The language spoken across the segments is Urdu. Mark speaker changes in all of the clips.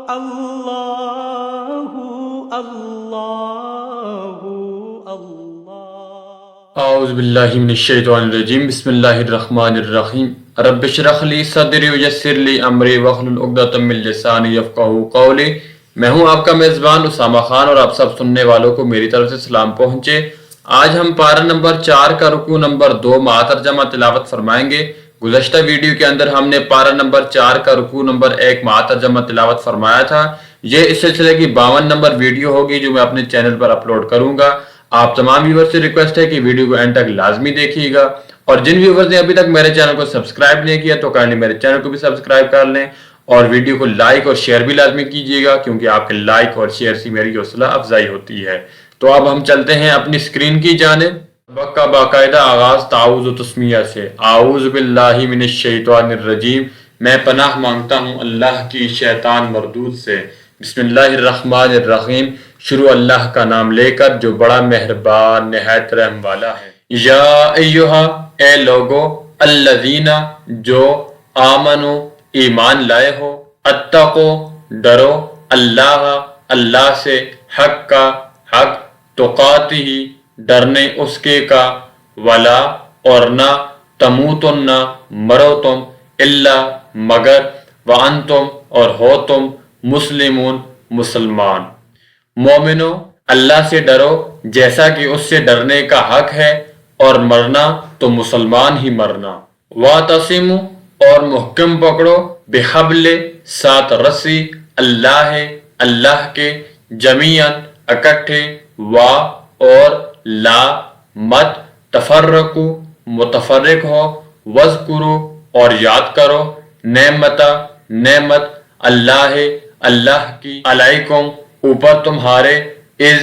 Speaker 1: اللہ اللہ اللہ۔
Speaker 2: اعوذ باللہ من الشیطان الرجیم، بسم اللہ الرحمن الرحیم۔ رب اشرح لی صدری ویسر لی امری واحلل عقدۃ من لسانی یفقہوا قولی۔ میں ہوں آپ کا میزبان اسامہ خان اور آپ سب سننے والوں کو میری طرف سے سلام پہنچے۔ آج ہم پارہ نمبر 4 کا رکوع نمبر 2 مع ترجمہ تلاوت فرمائیں گے۔ گزشتہ ویڈیو کے اندر ہم نے پارہ نمبر 4 کا رکوع نمبر 1 مع ترجمہ تلاوت فرمایا تھا۔ یہ اس سلسلے کی 52 نمبر ویڈیو ہوگی جو میں اپنے چینل پر اپلوڈ کروں گا۔ آپ تمام ویورز سے ریکویسٹ ہے کہ ویڈیو کو اینڈ تک لازمی دیکھیے گا، اور جن ویورز نے ابھی تک میرے چینل کو سبسکرائب نہیں کیا تو کائنڈلی میرے چینل کو بھی سبسکرائب کر لیں، اور ویڈیو کو لائک اور شیئر بھی لازمی کیجیے گا، کیونکہ آپ کے لائک اور شیئر سے میری حوصلہ افزائی ہوتی ہے۔ تو اب ہم چلتے ہیں اپنی اسکرین کی جانب۔ سبق کا باقاعدہ آغاز تعوذ و تسمیہ سے۔ اعوذ باللہ من الشیطان الرجیم، میں پناہ مانگتا ہوں اللہ کی شیطان مردود سے۔ بسم اللہ الرحمن الرحیم، شروع اللہ کا نام لے کر جو بڑا مہربان نہایت رحم والا ہے۔ یا ایہا، اے لوگو، الذین، جو آمنو، ایمان لائے ہو، اتقو، ڈرو، اللہ، اللہ سے، حق کا، حق، تقاتہ، ڈرنے اس کے کا، ولا، اور نہ، تموتن، مرو تم، الا، مگر، وانتم، اور ہو تم، مسلمون، مسلمان۔ مومنو، اللہ سے ڈرو جیسا کہ اس سے ڈرنے کا حق ہے، اور مرنا تو مسلمان ہی مرنا۔ وَاعْتَصِمُوا، اور محکم پکڑو، بِحَبْلِ، ساتھ رسی، اللہ، اللہ کے، جمیعاً، اکٹھے، وا، اور، لا، مت، تفرقوا، متفرق ہو، وَاذْكُرُوا، اور یاد کرو، نعمتہ، نعمت، اللہ، اللہ کی، علیکم، اوپر تمہارے، اذ،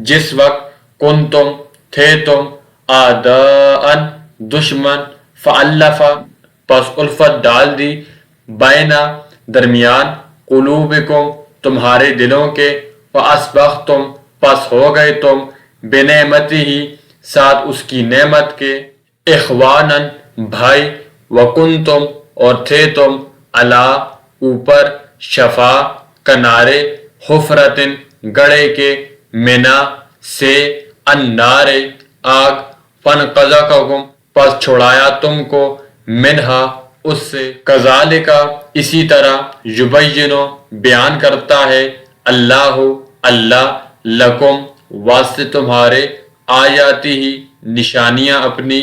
Speaker 2: جس وقت، کنتم، تھے تم، اعداءً، دشمن، فألف، پس الفت ڈال دی، بینا، درمیان، قلوبکم، تمہارے دلوں کے، فأصبحتم، پس ہو گئے تم، بنعمتہ، ساتھ اس کی نعمت کے، اخواناً، بھائی، وکنتم، اور تھے تم، علی، اوپر، شفا، کنارے، حفرتن، گڑھے کے، منا، سے، النار، آگ، فانقذکم، پس چھڑایا تم کو، منہا، اس سے، کذالک، اسی طرح، یبین، بیان کرتا ہے، اللہ، اللہ، لکم، واسطے تمہارے، آیاتہ، نشانیاں اپنی،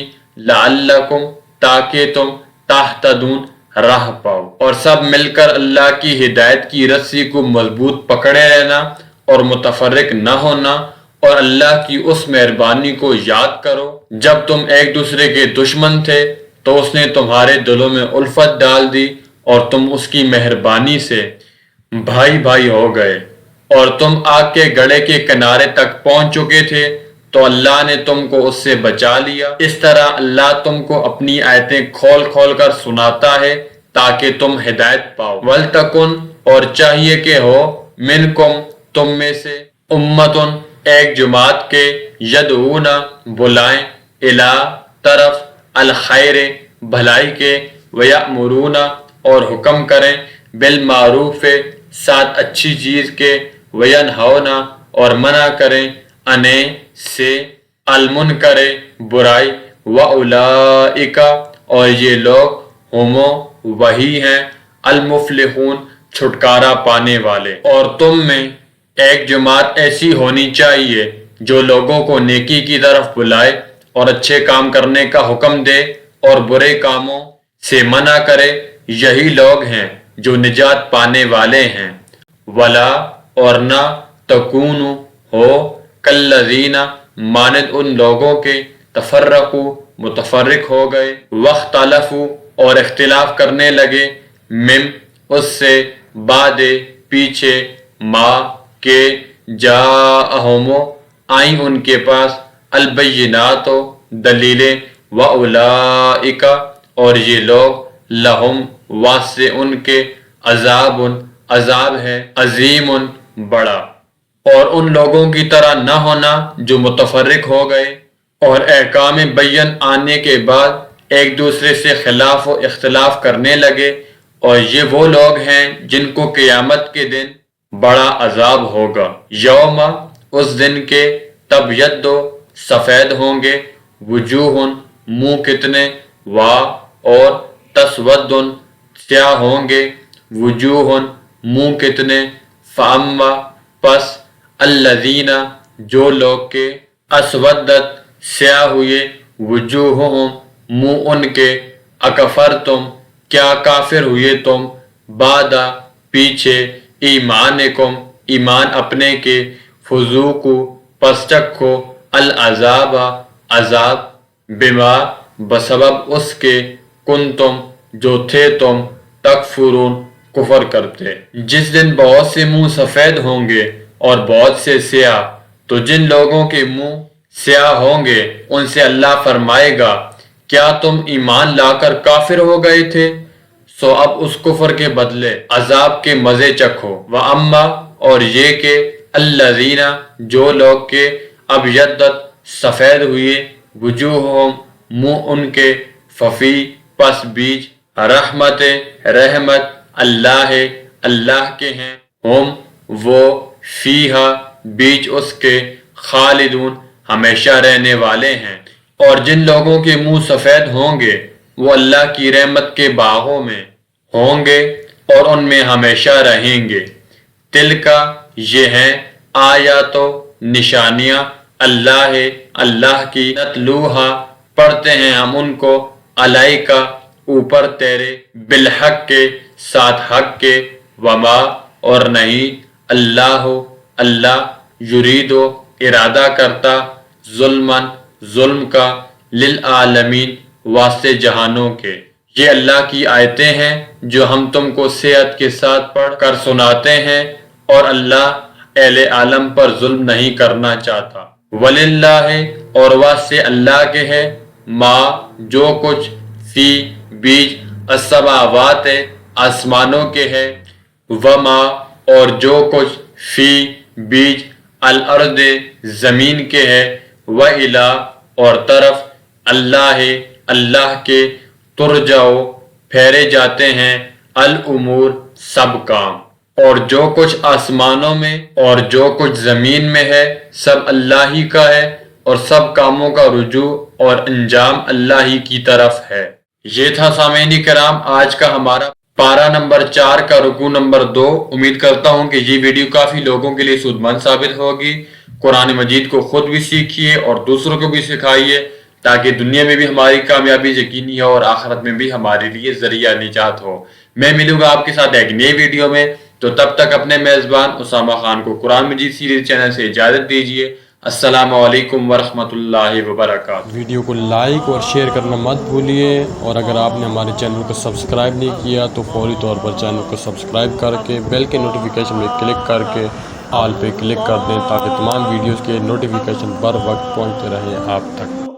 Speaker 2: لعلکم، تاکہ تم، تہتدون، راہ پاؤ۔ اور سب مل کر اللہ کی ہدایت کی رسی کو مضبوط پکڑے رہنا، اور متفرق نہ ہونا، اور اللہ کی اس مہربانی کو یاد کرو جب تم ایک دوسرے کے دشمن تھے تو اس نے تمہارے دلوں میں الفت ڈال دی، اور تم اس کی مہربانی سے بھائی بھائی ہو گئے، اور تم آگ کے گڑھے کے کنارے تک پہنچ چکے تھے تو اللہ نے تم کو اس سے بچا لیا۔ اس طرح اللہ تم کو اپنی آیتیں کھول کھول کر سناتا ہے تاکہ تم ہدایت پاؤ۔ وَلْتَكُنْ، اور چاہیے کہ ہو، مِنْكُمْ، تم میں سے، امتن، ایک جماعت کے، یدعون، بلائیں، الی، طرف، الخیر، بھلائی کے، ویأمرون، اور حکم کریں، بالمعروف، ساتھ اچھی چیز کے، وینہون، اور منع کریں، عن، سے، المنکر، برائی، واولئک، اور یہ لوگ، ہم، وہی ہیں، المفلحون، چھٹکارا پانے والے۔ اور تم میں ایک جماعت ایسی ہونی چاہیے جو لوگوں کو نیکی کی طرف بلائے اور اچھے کام کرنے کا حکم دے اور برے کاموں سے منع کرے، یہی لوگ ہیں جو نجات پانے والے ہیں۔ ولا، اور نہ، تکونوا، ہو، کالذین، مانند ان لوگوں کے، تفرقوا، متفرق ہو گئے، واختلفوا، اور اختلاف کرنے لگے، من، اس سے، بعد، پیچھے، ما، کے، جاءہم، آئیں ان کے پاس، البینات، دلیلیں، واولئک، اور یہ لوگ، لہم، واسطے ان کے، عذاب، عذاب ہے، عظیم، بڑا۔ اور ان لوگوں کی طرح نہ ہونا جو متفرق ہو گئے اور احکام بین آنے کے بعد ایک دوسرے سے خلاف و اختلاف کرنے لگے، اور یہ وہ لوگ ہیں جن کو قیامت کے دن بڑا عذاب ہوگا۔ یوم اس دن کے تبیض سفید ہوں گے وجوہ منہ کتنے اور تسود سیاہ ہوں گے وجوہ منہ کتنے فاما پس الذین جو لوگ کے اسودت سیاہ ہوئے وجوہہم منہ ان کے اکفرتم کیا کافر ہوئے تم بعد پیچھے ایمانکم ایمان اپنے کے فذوقوا پس چکھو العذاب عذاب بما بسبب اس کے کنتم جو تھے تم تکفرون کفر کرتے۔ جس دن بہت سے منہ سفید ہوں گے اور بہت سے سیاہ، تو جن لوگوں کے منہ سیاہ ہوں گے ان سے اللہ فرمائے گا کیا تم ایمان لا کر کافر ہو گئے تھے؟ سو اب اس کفر کے بدلے عذاب کے مزے چکھو۔ وَأَمَّا اور یہ کہ الَّذِينَ جو لوگ کے ابیضت سفید ہوئے وجوہہم منہ ان کے ففی پس بیچ رحمت اللہ اللہ کے ہیں ہم وہ فیہا بیچ اس کے خالدون ہمیشہ رہنے والے ہیں۔ اور جن لوگوں کے منہ سفید ہوں گے وہ اللہ کی رحمت کے باغوں میں ہوں گے اور ان میں ہمیشہ رہیں گے۔ تل کا یہ ہیں آیات و نشانیاں اللہ کی نتلوہا پڑھتے ہیں ہم ان کو علیکا اوپر تیرے بالحق کے ساتھ حق کے وما اور نہیں اللہ یرید و ارادہ کرتا ظلم کا للعالمین واسطے جہانوں کے۔ یہ اللہ کی آیتیں ہیں جو ہم تم کو صحت کے ساتھ پڑھ کر سناتے ہیں اور اللہ اہل عالم پر ظلم نہیں کرنا چاہتا۔ وَلِلَّهِ اور واسطے اللہ کے ہے ما جو کچھ فی بیچ السماوات آسمانوں کے ہے وما اور جو کچھ فی بیچ الارض زمین کے ہے وَإِلَىٰ اور طرف اللہ کے ترجعو پھیرے جاتے ہیں الامور سب کام۔ اور جو کچھ آسمانوں میں اور جو کچھ زمین میں ہے سب اللہ ہی کا ہے اور سب کاموں کا رجوع اور انجام اللہ ہی کی طرف ہے۔ یہ تھا سامعین کرام آج کا ہمارا پارہ نمبر 4 کا رکوع نمبر 2۔ امید کرتا ہوں کہ یہ ویڈیو کافی لوگوں کے لیے سود مند ثابت ہوگی۔ قرآن مجید کو خود بھی سیکھیے اور دوسروں کو بھی سکھائیے تاکہ دنیا میں بھی ہماری کامیابی یقینی ہو اور آخرت میں بھی ہمارے لیے ذریعہ نجات ہو۔ میں ملوں گا آپ کے ساتھ ایک نئی ویڈیو میں، تو تب تک اپنے میزبان اسامہ خان کو قرآن مجید سیریز چینل سے اجازت دیجیے۔ السلام علیکم ورحمۃ اللہ وبرکاتہ۔
Speaker 1: ویڈیو کو لائک اور شیئر کرنا مت بھولیے، اور اگر آپ نے ہمارے چینل کو سبسکرائب نہیں کیا تو فوری طور پر چینل کو سبسکرائب کر کے بیل کے نوٹیفیکیشن میں کلک کر کے آل پہ کلک کر دیں تاکہ تمام ویڈیوز کے نوٹیفیکیشن بر وقت پہنچتے رہیں آپ تک۔